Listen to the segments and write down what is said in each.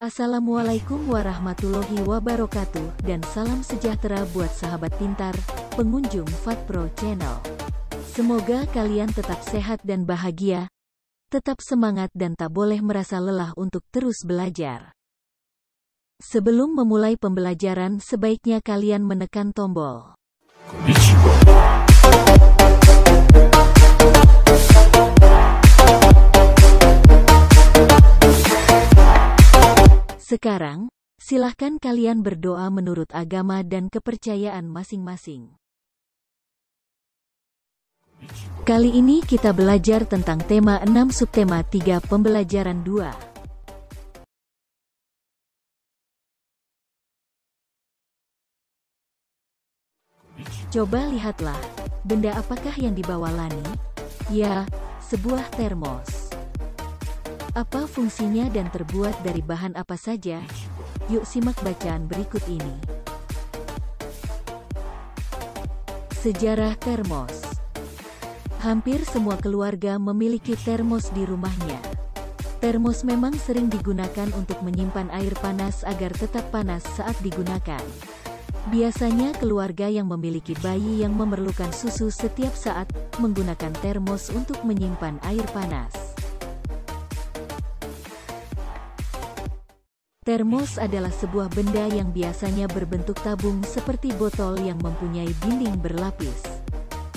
Assalamualaikum warahmatullahi wabarakatuh dan salam sejahtera buat sahabat pintar, pengunjung FatPro Channel. Semoga kalian tetap sehat dan bahagia, tetap semangat dan tak boleh merasa lelah untuk terus belajar. Sebelum memulai pembelajaran sebaiknya kalian menekan tombol Sekarang, silahkan kalian berdoa menurut agama dan kepercayaan masing-masing. Kali ini kita belajar tentang tema 6 subtema 3 pembelajaran 2. Coba lihatlah, benda apakah yang dibawa Lani? Ya, sebuah termos. Apa fungsinya dan terbuat dari bahan apa saja? Yuk simak bacaan berikut ini. Sejarah termos. Hampir semua keluarga memiliki termos di rumahnya. Termos memang sering digunakan untuk menyimpan air panas agar tetap panas saat digunakan. Biasanya keluarga yang memiliki bayi yang memerlukan susu setiap saat menggunakan termos untuk menyimpan air panas. Termos adalah sebuah benda yang biasanya berbentuk tabung seperti botol yang mempunyai dinding berlapis.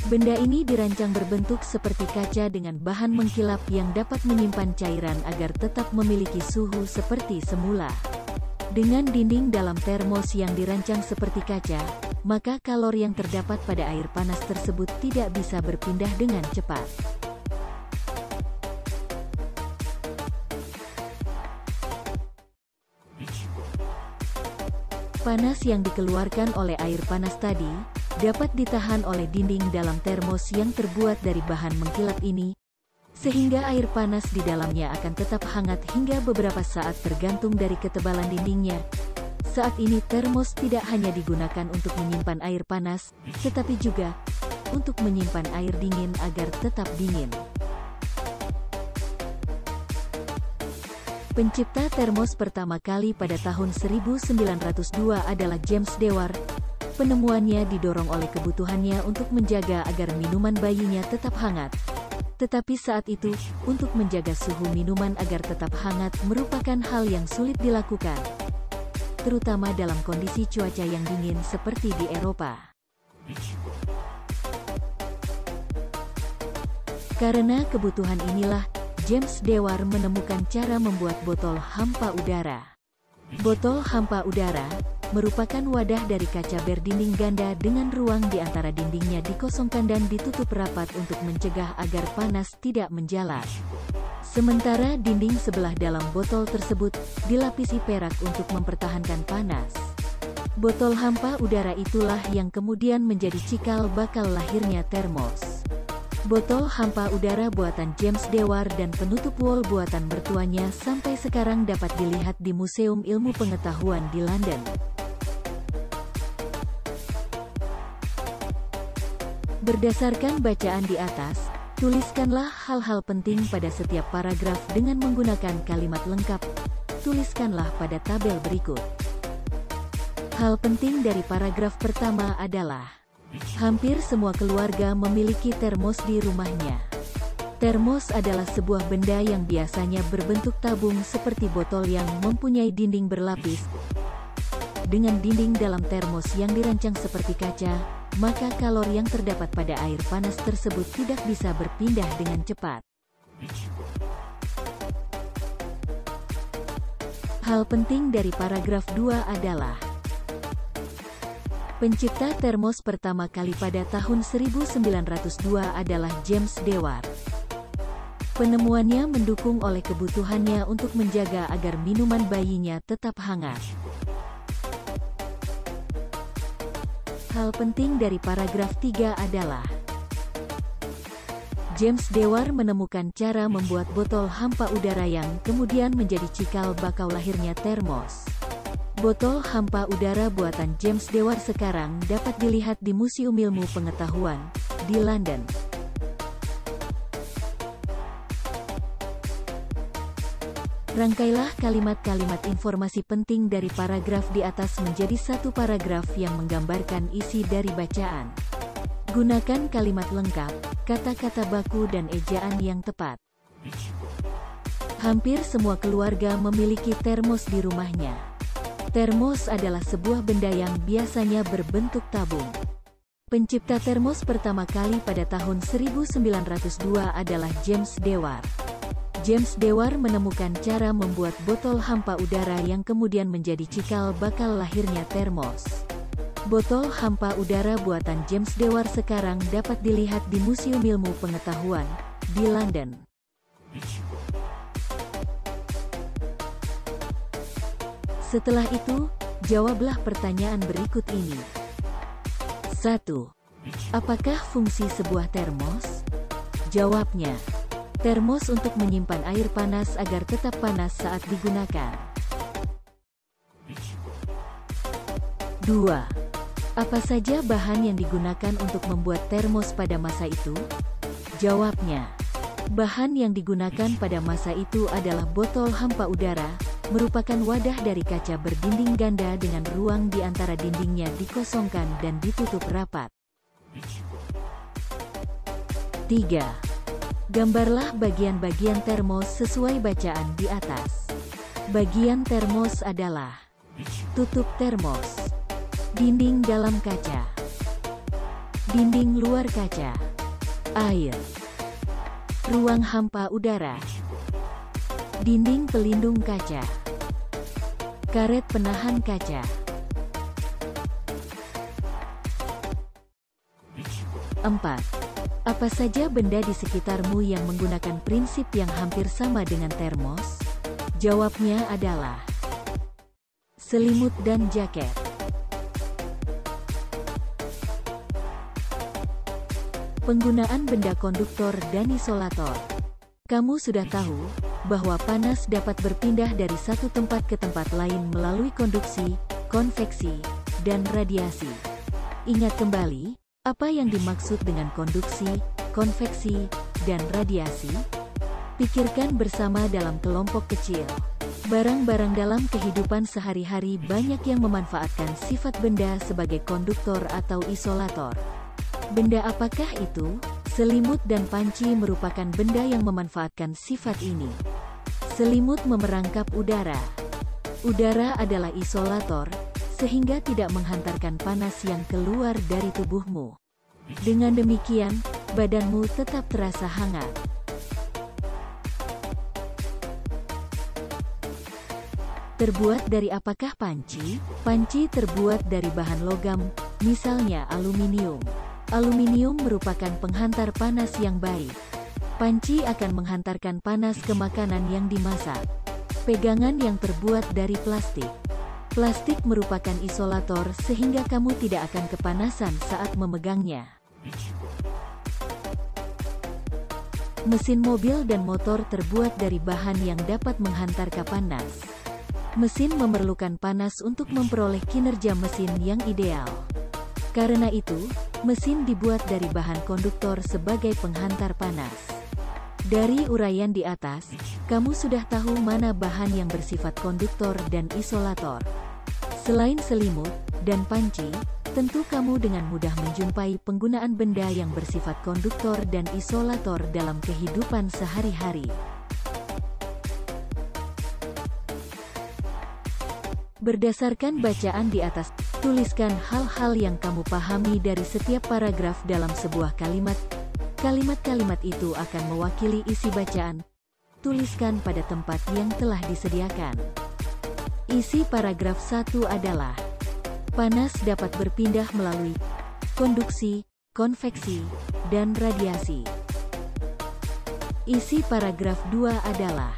Benda ini dirancang berbentuk seperti kaca dengan bahan mengkilap yang dapat menyimpan cairan agar tetap memiliki suhu seperti semula. Dengan dinding dalam termos yang dirancang seperti kaca, maka kalor yang terdapat pada air panas tersebut tidak bisa berpindah dengan cepat. Panas yang dikeluarkan oleh air panas tadi, dapat ditahan oleh dinding dalam termos yang terbuat dari bahan mengkilap ini, sehingga air panas di dalamnya akan tetap hangat hingga beberapa saat tergantung dari ketebalan dindingnya. Saat ini termos tidak hanya digunakan untuk menyimpan air panas, tetapi juga untuk menyimpan air dingin agar tetap dingin. Pencipta termos pertama kali pada tahun 1902 adalah James Dewar. Penemuannya didorong oleh kebutuhannya untuk menjaga agar minuman bayinya tetap hangat. Tetapi saat itu, untuk menjaga suhu minuman agar tetap hangat merupakan hal yang sulit dilakukan, terutama dalam kondisi cuaca yang dingin seperti di Eropa. Karena kebutuhan inilah, James Dewar menemukan cara membuat botol hampa udara. Botol hampa udara merupakan wadah dari kaca berdinding ganda dengan ruang di antara dindingnya dikosongkan dan ditutup rapat untuk mencegah agar panas tidak menjalar. Sementara dinding sebelah dalam botol tersebut dilapisi perak untuk mempertahankan panas. Botol hampa udara itulah yang kemudian menjadi cikal bakal lahirnya termos. Botol hampa udara buatan James Dewar dan penutup wol buatan mertuanya sampai sekarang dapat dilihat di Museum Ilmu Pengetahuan di London. Berdasarkan bacaan di atas, tuliskanlah hal-hal penting pada setiap paragraf dengan menggunakan kalimat lengkap. Tuliskanlah pada tabel berikut. Hal penting dari paragraf pertama adalah hampir semua keluarga memiliki termos di rumahnya. Termos adalah sebuah benda yang biasanya berbentuk tabung seperti botol yang mempunyai dinding berlapis. Dengan dinding dalam termos yang dirancang seperti kaca, maka kalor yang terdapat pada air panas tersebut tidak bisa berpindah dengan cepat. Hal penting dari paragraf 2 adalah pencipta termos pertama kali pada tahun 1902 adalah James Dewar. Penemuannya mendukung oleh kebutuhannya untuk menjaga agar minuman bayinya tetap hangat. Hal penting dari paragraf 3 adalah James Dewar menemukan cara membuat botol hampa udara yang kemudian menjadi cikal bakal lahirnya termos. Botol hampa udara buatan James Dewar sekarang dapat dilihat di Museum Ilmu Pengetahuan di London. Rangkailah kalimat-kalimat informasi penting dari paragraf di atas menjadi satu paragraf yang menggambarkan isi dari bacaan. Gunakan kalimat lengkap, kata-kata baku dan ejaan yang tepat. Hampir semua keluarga memiliki termos di rumahnya. Termos adalah sebuah benda yang biasanya berbentuk tabung. Pencipta termos pertama kali pada tahun 1902 adalah James Dewar. James Dewar menemukan cara membuat botol hampa udara yang kemudian menjadi cikal bakal lahirnya termos. Botol hampa udara buatan James Dewar sekarang dapat dilihat di Museum Ilmu Pengetahuan di London. Setelah itu, jawablah pertanyaan berikut ini. 1. Apakah fungsi sebuah termos? Jawabnya, termos untuk menyimpan air panas agar tetap panas saat digunakan. 2. Apa saja bahan yang digunakan untuk membuat termos pada masa itu? Jawabnya, bahan yang digunakan pada masa itu adalah botol hampa udara, merupakan wadah dari kaca berdinding ganda dengan ruang di antara dindingnya dikosongkan dan ditutup rapat. 3. Gambarlah bagian-bagian termos sesuai bacaan di atas. Bagian termos adalah tutup termos, dinding dalam kaca, dinding luar kaca, air, ruang hampa udara, dinding pelindung kaca, karet penahan kaca. 4. Apa saja benda di sekitarmu yang menggunakan prinsip yang hampir sama dengan termos? Jawabnya adalah selimut dan jaket. Penggunaan benda konduktor dan isolator. Kamu sudah tahu bahwa panas dapat berpindah dari satu tempat ke tempat lain melalui konduksi, konveksi, dan radiasi. Ingat kembali, apa yang dimaksud dengan konduksi, konveksi, dan radiasi? Pikirkan bersama dalam kelompok kecil. Barang-barang dalam kehidupan sehari-hari banyak yang memanfaatkan sifat benda sebagai konduktor atau isolator. Benda apakah itu? Selimut dan panci merupakan benda yang memanfaatkan sifat ini. Selimut memerangkap udara. Udara adalah isolator, sehingga tidak menghantarkan panas yang keluar dari tubuhmu. Dengan demikian, badanmu tetap terasa hangat. Terbuat dari apakah panci? Panci terbuat dari bahan logam, misalnya aluminium. Aluminium merupakan penghantar panas yang baik. Panci akan menghantarkan panas ke makanan yang dimasak. Pegangan yang terbuat dari plastik. Plastik merupakan isolator sehingga kamu tidak akan kepanasan saat memegangnya. Mesin mobil dan motor terbuat dari bahan yang dapat menghantar panas. Mesin memerlukan panas untuk memperoleh kinerja mesin yang ideal. Karena itu, mesin dibuat dari bahan konduktor sebagai penghantar panas. Dari uraian di atas, kamu sudah tahu mana bahan yang bersifat konduktor dan isolator. Selain selimut dan panci, tentu kamu dengan mudah menjumpai penggunaan benda yang bersifat konduktor dan isolator dalam kehidupan sehari-hari. Berdasarkan bacaan di atas, tuliskan hal-hal yang kamu pahami dari setiap paragraf dalam sebuah kalimat. Kalimat-kalimat itu akan mewakili isi bacaan. Tuliskan pada tempat yang telah disediakan. Isi paragraf 1 adalah panas dapat berpindah melalui konduksi, konveksi, dan radiasi. Isi paragraf 2 adalah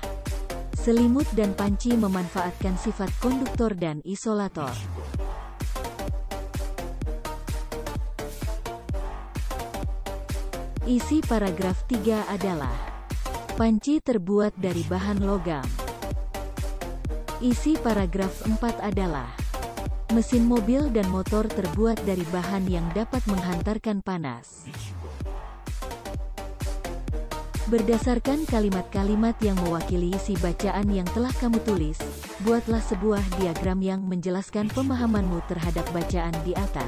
selimut dan panci memanfaatkan sifat konduktor dan isolator. Isi paragraf 3 adalah panci terbuat dari bahan logam. Isi paragraf 4 adalah mesin mobil dan motor terbuat dari bahan yang dapat menghantarkan panas. Berdasarkan kalimat-kalimat yang mewakili isi bacaan yang telah kamu tulis, buatlah sebuah diagram yang menjelaskan pemahamanmu terhadap bacaan di atas.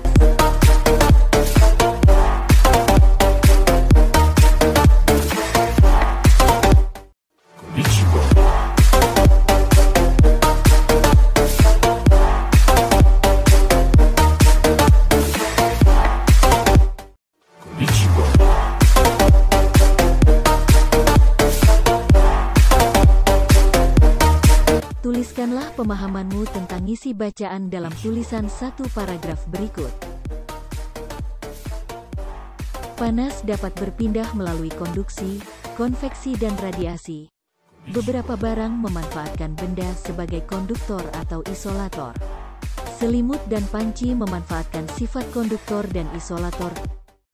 Tuliskanlah pemahamanmu tentang isi bacaan dalam tulisan satu paragraf berikut. Panas dapat berpindah melalui konduksi, konveksi dan radiasi. Beberapa barang memanfaatkan benda sebagai konduktor atau isolator. Selimut dan panci memanfaatkan sifat konduktor dan isolator.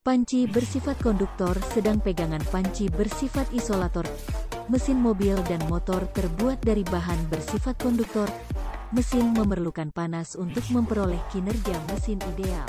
Panci bersifat konduktor sedang pegangan panci bersifat isolator. Mesin mobil dan motor terbuat dari bahan bersifat konduktor. Mesin memerlukan panas untuk memperoleh kinerja mesin ideal.